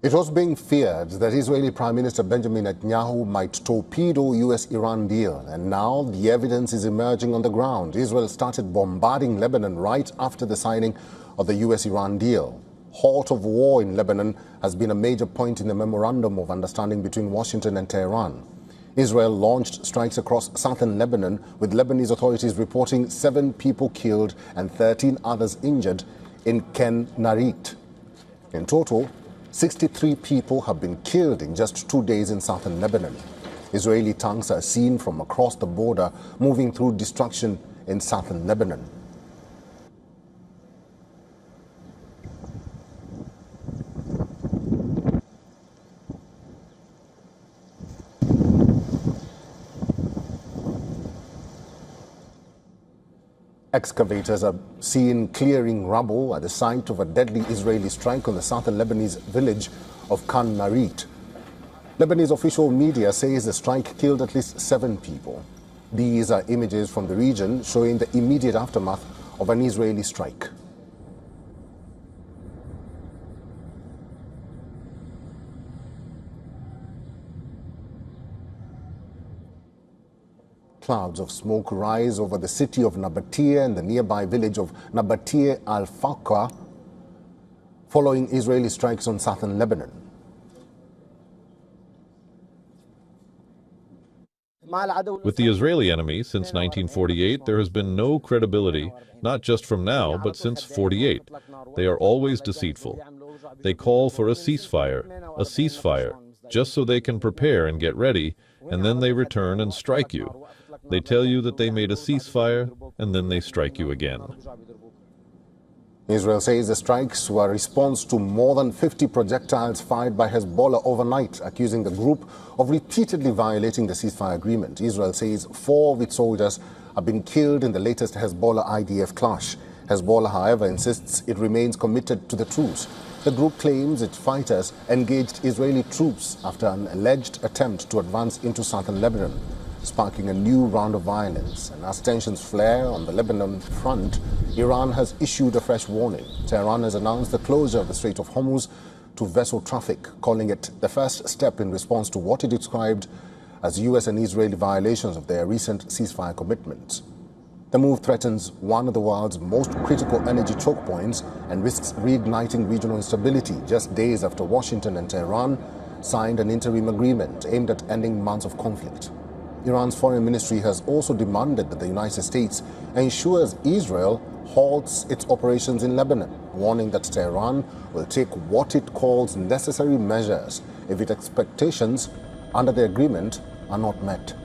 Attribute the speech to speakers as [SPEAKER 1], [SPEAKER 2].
[SPEAKER 1] It was being feared that Israeli Prime Minister Benjamin Netanyahu might torpedo US-Iran deal, and now the evidence is emerging on the ground. Israel started bombarding Lebanon right after the signing of the US-Iran deal. Halt of war in Lebanon has been a major point in the memorandum of understanding between Washington and Tehran. Israel launched strikes across southern Lebanon, with Lebanese authorities reporting 7 people killed and 13 others injured in Ken Narit. In total, 63 people have been killed in just 2 days in southern Lebanon. Israeli tanks are seen from across the border moving through destruction in southern Lebanon. Excavators are seen clearing rubble at the site of a deadly Israeli strike on the southern Lebanese village of Khan Narit. Lebanese official media says the strike killed at least 7 people. These are images from the region showing the immediate aftermath of an Israeli strike. Clouds of smoke rise over the city of Nabatieh and the nearby village of Nabatieh al-Faqqa following Israeli strikes on southern Lebanon.
[SPEAKER 2] With the Israeli enemy since 1948, there has been no credibility, not just from now, but since '48. They are always deceitful. They call for a ceasefire, just so they can prepare and get ready, and then they return and strike you. They tell you that they made a ceasefire, and then they strike you again.
[SPEAKER 1] Israel says the strikes were a response to more than 50 projectiles fired by Hezbollah overnight, accusing the group of repeatedly violating the ceasefire agreement. Israel says 4 of its soldiers have been killed in the latest Hezbollah-IDF clash. Hezbollah, however, insists it remains committed to the truce. The group claims its fighters engaged Israeli troops after an alleged attempt to advance into southern Lebanon, sparking a new round of violence. And as tensions flare on the Lebanon front, Iran has issued a fresh warning. Tehran has announced the closure of the Strait of Hormuz to vessel traffic, calling it the first step in response to what it described as US and Israeli violations of their recent ceasefire commitments. The move threatens one of the world's most critical energy choke points and risks reigniting regional instability just days after Washington and Tehran signed an interim agreement aimed at ending months of conflict. Iran's foreign ministry has also demanded that the United States ensures Israel halts its operations in Lebanon, warning that Tehran will take what it calls necessary measures if its expectations under the agreement are not met.